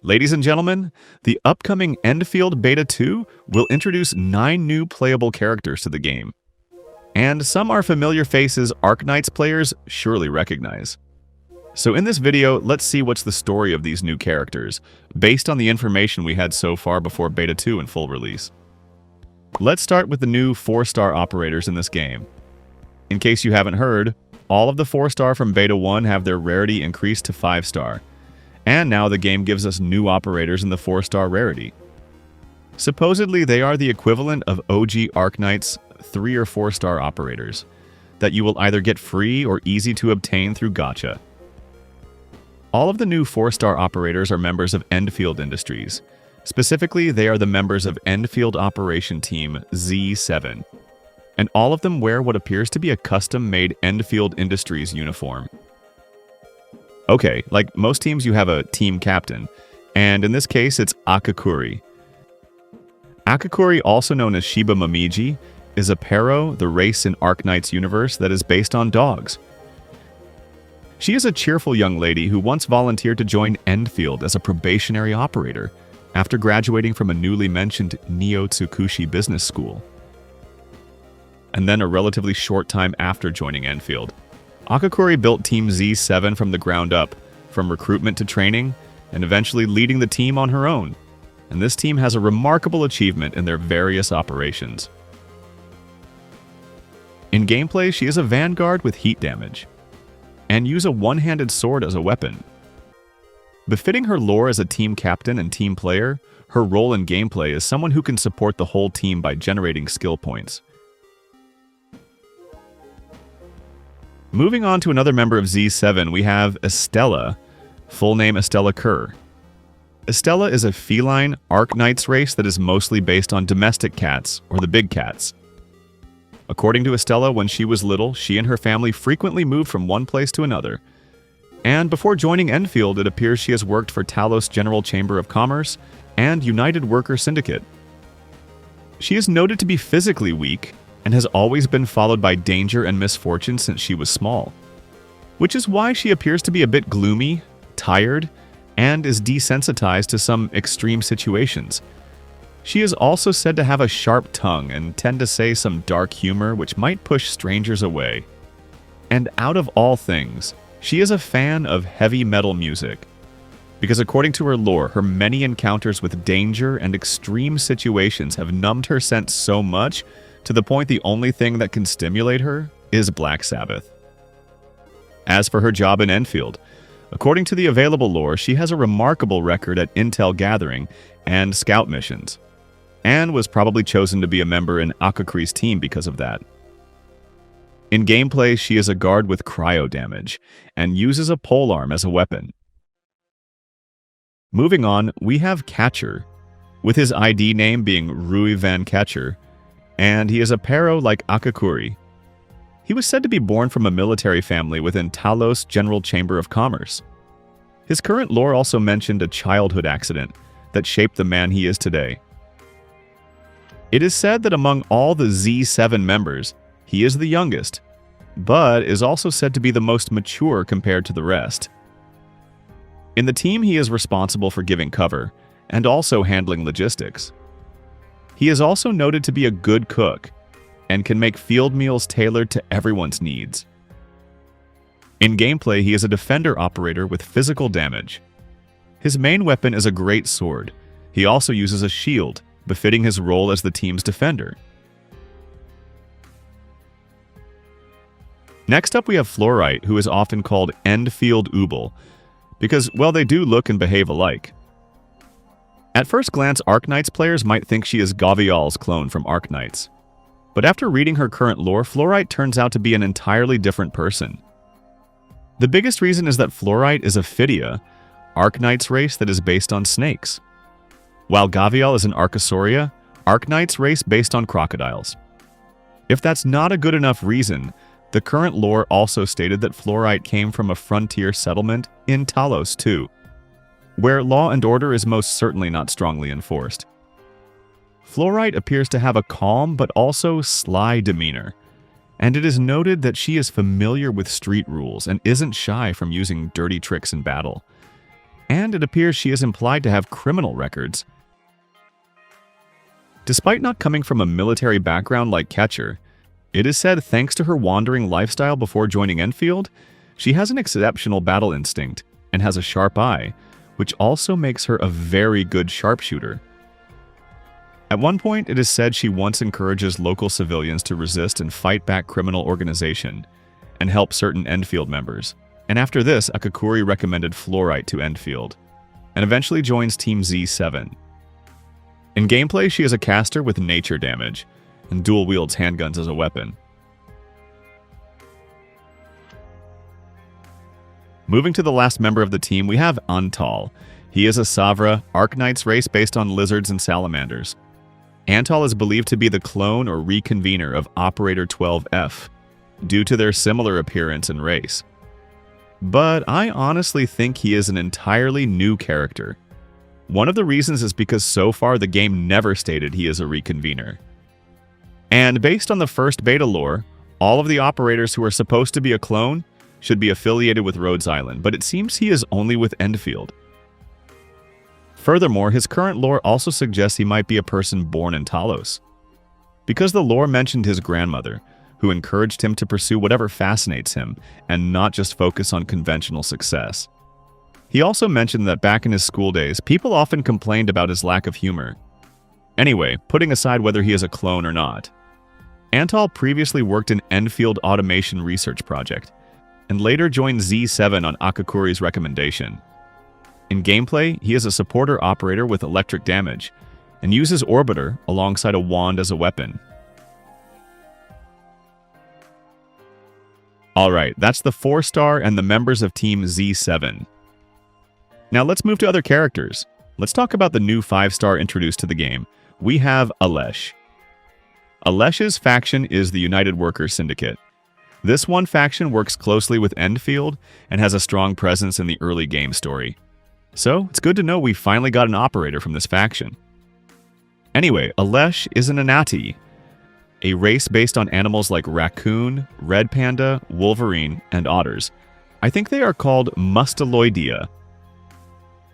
Ladies and gentlemen, the upcoming Endfield Beta 2 will introduce 9 new playable characters to the game. And some are familiar faces Arknights players surely recognize. So in this video, let's see what's the story of these new characters, based on the information we had so far before Beta 2 in full release. Let's start with the new 4-star operators in this game. In case you haven't heard, all of the 4-star from Beta 1 have their rarity increased to 5-star. And now the game gives us new operators in the 4-star rarity. Supposedly, they are the equivalent of OG Arknights 3 or 4-star operators, that you will either get free or easy to obtain through gacha. All of the new 4-star operators are members of Endfield Industries. Specifically, they are the members of Endfield Operation Team Z7. And all of them wear what appears to be a custom-made Endfield Industries uniform. Okay, like most teams you have a team captain, and in this case it's Akekuri. Akekuri, also known as Shiba Momiji, is a Pero, the race in Arknights universe that is based on dogs. She is a cheerful young lady who once volunteered to join Endfield as a probationary operator after graduating from a newly mentioned Neo-Tsukushi business school. And then a relatively short time after joining Endfield, Akekuri built Team Z7 from the ground up, from recruitment to training, and eventually leading the team on her own. And this team has a remarkable achievement in their various operations. In gameplay, she is a vanguard with heat damage, and use a one-handed sword as a weapon. Befitting her lore as a team captain and team player, her role in gameplay is someone who can support the whole team by generating skill points. Moving on to another member of Z7, we have Estella, full name Estella Kerr. Estella is a feline Arknights race that is mostly based on domestic cats, or the big cats. According to Estella, when she was little, she and her family frequently moved from one place to another. And before joining Endfield, it appears she has worked for Talos General Chamber of Commerce and United Worker Syndicate. She is noted to be physically weak, and has always been followed by danger and misfortune since she was small. Which is why she appears to be a bit gloomy, tired, and is desensitized to some extreme situations. She is also said to have a sharp tongue and tend to say some dark humor which might push strangers away. And out of all things, she is a fan of heavy metal music. Because according to her lore, her many encounters with danger and extreme situations have numbed her sense so much to the point the only thing that can stimulate her is Black Sabbath. As for her job in Endfield, according to the available lore, she has a remarkable record at intel gathering and scout missions, and was probably chosen to be a member in Akekuri's team because of that. In gameplay, she is a guard with cryo damage, and uses a polearm as a weapon. Moving on, we have Catcher, with his ID name being Rui Van Catcher, and he is a Pero like Akekuri. He was said to be born from a military family within Talos General Chamber of Commerce. His current lore also mentioned a childhood accident that shaped the man he is today. It is said that among all the Z7 members, he is the youngest, but is also said to be the most mature compared to the rest. In the team, he is responsible for giving cover, and also handling logistics. He is also noted to be a good cook, and can make field meals tailored to everyone's needs. In gameplay, he is a defender operator with physical damage. His main weapon is a great sword. He also uses a shield, befitting his role as the team's defender. Next up we have Fluorite, who is often called Endfield Ubel, because, well, they do look and behave alike. At first glance, Arknights players might think she is Gavial's clone from Arknights. But after reading her current lore, Fluorite turns out to be an entirely different person. The biggest reason is that Fluorite is a Phidia, Arknights race that is based on snakes. While Gavial is an Arcosauria, Arknights race based on crocodiles. If that's not a good enough reason, the current lore also stated that Fluorite came from a frontier settlement in Talos too, where law and order is most certainly not strongly enforced. Fluorite appears to have a calm but also sly demeanor, and it is noted that she is familiar with street rules and isn't shy from using dirty tricks in battle. and it appears she is implied to have criminal records. Despite not coming from a military background like Ketcher, it is said thanks to her wandering lifestyle before joining Enfield, she has an exceptional battle instinct and has a sharp eye, which also makes her a very good sharpshooter. At one point, it is said she once encourages local civilians to resist and fight back criminal organization and help certain Enfield members. And after this, Akekuri recommended Fluorite to Enfield, and eventually joins Team Z7. In gameplay, she is a caster with nature damage, and dual wields handguns as a weapon. Moving to the last member of the team, we have Antal. He is a Savra, Arknights race based on lizards and salamanders. Antal is believed to be the clone or reconvener of Operator 12F, due to their similar appearance and race. But I honestly think he is an entirely new character. One of the reasons is because so far the game never stated he is a reconvener. And based on the first beta lore, all of the operators who are supposed to be a clone should be affiliated with Rhodes Island, but it seems he is only with Enfield. Furthermore, his current lore also suggests he might be a person born in Talos, because the lore mentioned his grandmother, who encouraged him to pursue whatever fascinates him and not just focus on conventional success. He also mentioned that back in his school days, people often complained about his lack of humor. Anyway, putting aside whether he is a clone or not, Antal previously worked in Enfield Automation Research Project, and later joined Z7 on Akekuri's recommendation. In gameplay, he is a supporter operator with electric damage, and uses Orbiter alongside a wand as a weapon. Alright, that's the 4-star and the members of Team Z7. Now let's move to other characters. Let's talk about the new 5-star introduced to the game. We have Alesh. Alesh's faction is the United Workers Syndicate. This one faction works closely with Enfield and has a strong presence in the early game story. So it's good to know we finally got an operator from this faction. Anyway, Alesh is an Anati, a race based on animals like raccoon, red panda, wolverine, and otters. I think they are called Mustaloidea.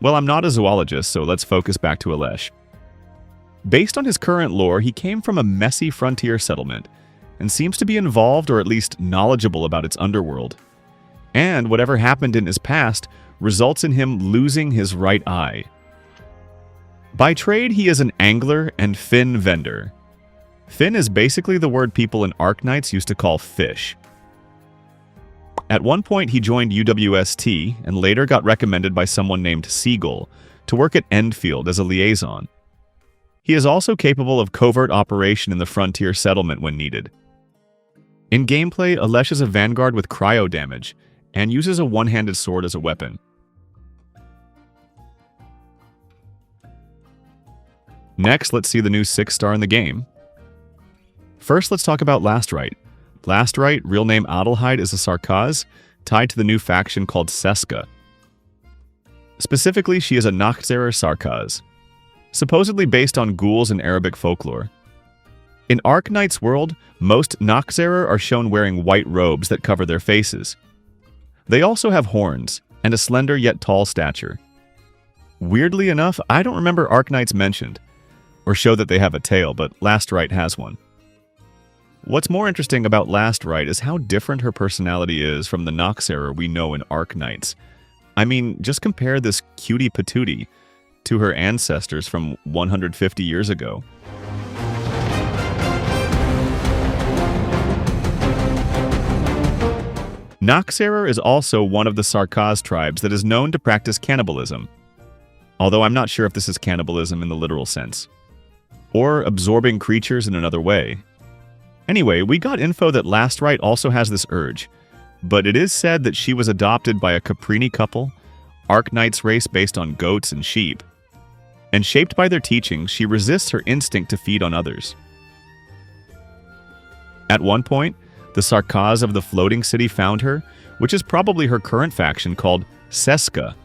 Well, I'm not a zoologist, so let's focus back to Alesh. Based on his current lore, he came from a messy frontier settlement, and seems to be involved or at least knowledgeable about its underworld. And whatever happened in his past results in him losing his right eye. By trade, he is an angler and fin vendor. Fin is basically the word people in Arknights used to call fish. At one point, he joined UWST and later got recommended by someone named Seagull to work at Endfield as a liaison. He is also capable of covert operation in the frontier settlement when needed. In gameplay, Alesh is a vanguard with cryo damage and uses a one-handed sword as a weapon. Next, let's see the new 6-star in the game. First, let's talk about Rite. Rite, real name Adelheid, is a Sarkaz tied to the new faction called Seska. Specifically, she is a Nachtzerer Sarkaz, supposedly based on ghouls in Arabic folklore. In Arknights world, most Nachtzerer are shown wearing white robes that cover their faces. They also have horns and a slender yet tall stature. Weirdly enough, I don't remember Arknights mentioned, or show that they have a tail, but Rite has one. What's more interesting about Rite is how different her personality is from the Nachtzerer we know in Arknights. I mean, just compare this cutie patootie to her ancestors from 150 years ago. Nachtzerer is also one of the Sarkaz tribes that is known to practice cannibalism, although I'm not sure if this is cannibalism in the literal sense, or absorbing creatures in another way. Anyway, we got info that Rite also has this urge, but it is said that she was adopted by a Caprini couple, Arknights race based on goats and sheep, and shaped by their teachings, she resists her instinct to feed on others. At one point, the Sarkaz of the floating city found her, which is probably her current faction called Seska.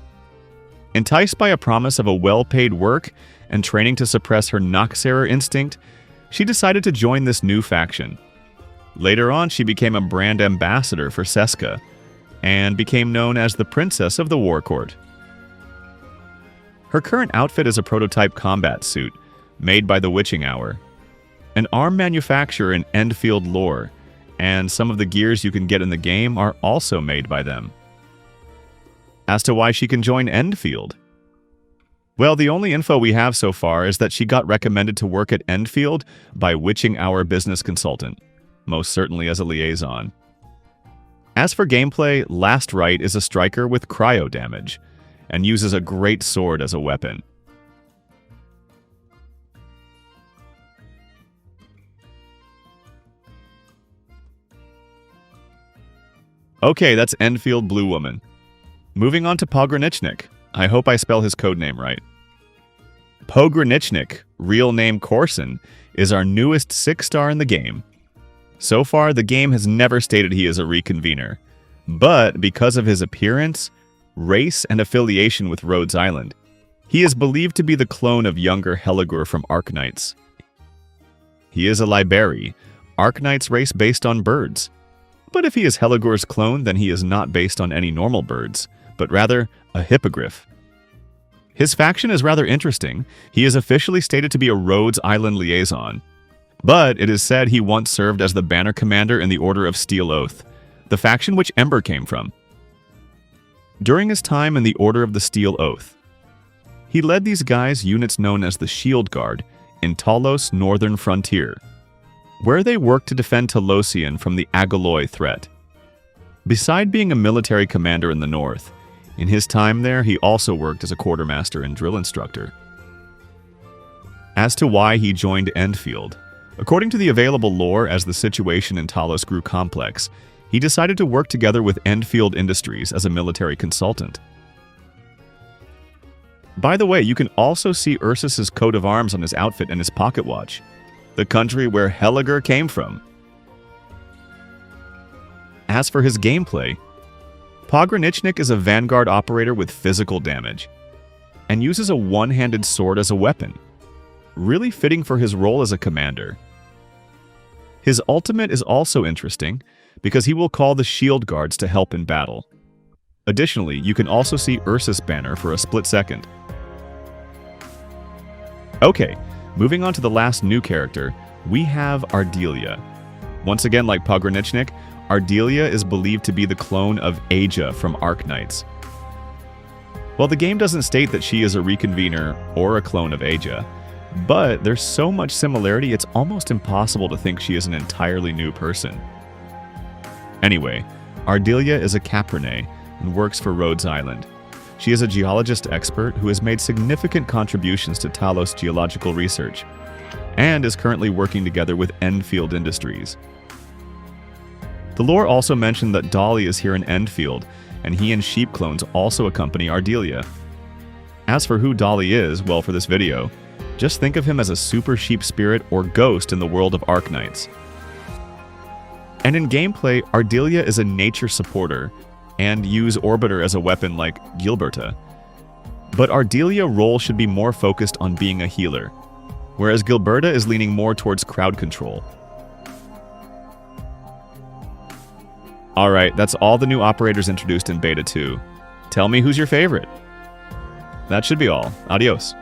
Enticed by a promise of a well-paid work and training to suppress her Nachtzerer instinct, she decided to join this new faction. Later on, she became a brand ambassador for Seska, and became known as the Princess of the War Court. Her current outfit is a prototype combat suit, made by the Witching Hour, an arm manufacturer in Endfield lore, and some of the gears you can get in the game are also made by them. As to why she can join Endfield, well, the only info we have so far is that she got recommended to work at Endfield by Witching Hour business consultant, most certainly as a liaison. As for gameplay, Last Rite is a striker with cryo damage, and uses a great sword as a weapon. Okay, that's Endfield Blue Woman. Moving on to Pogranichnik. I hope I spell his codename right. Pogranichnik, real name Corson, is our newest 6-star in the game. So far, the game has never stated he is a reconvener, but because of his appearance, race, and affiliation with Rhodes Island, he is believed to be the clone of younger Heligur from Arknights. He is a Liberi, Arknights race based on birds. But if he is Heligur's clone, then he is not based on any normal birds, but rather a hippogriff. His faction is rather interesting. He is officially stated to be a Rhodes Island liaison, but it is said he once served as the banner commander in the Order of Steel Oath, the faction which Ember came from. During his time in the Order of the Steel Oath, he led these guys units known as the Shield Guard in Talos' northern frontier, where they worked to defend Talosian from the Agoloi threat. Beside being a military commander in the north, in his time there he also worked as a quartermaster and drill instructor. As to why he joined Endfield, according to the available lore, as the situation in Talos grew complex, he decided to work together with Endfield Industries as a military consultant. By the way, you can also see Ursus's coat of arms on his outfit and his pocket watch, the country where Heligur came from. As for his gameplay, Pogranichnik is a vanguard operator with physical damage, and uses a one-handed sword as a weapon, really fitting for his role as a commander. His ultimate is also interesting, because he will call the shield guards to help in battle. Additionally, you can also see Ursus banner for a split second. Okay, moving on to the last new character, we have Ardelia. Once again, like Pogranichnik, Ardelia is believed to be the clone of Aja from Arknights. Well, the game doesn't state that she is a reconvener or a clone of Aja, but there's so much similarity it's almost impossible to think she is an entirely new person. Anyway, Ardelia is a Caprine and works for Rhodes Island. She is a geologist expert who has made significant contributions to Talos geological research, and is currently working together with Endfield Industries. The lore also mentioned that Dolly is here in Endfield, and he and sheep clones also accompany Ardelia. As for who Dolly is, well, for this video, just think of him as a super sheep spirit or ghost in the world of Arknights. And in gameplay, Ardelia is a nature supporter, and use Orbiter as a weapon like Gilberta. But Ardelia's role should be more focused on being a healer, whereas Gilberta is leaning more towards crowd control. Alright, that's all the new operators introduced in Beta 2. Tell me who's your favorite. That should be all. Adios.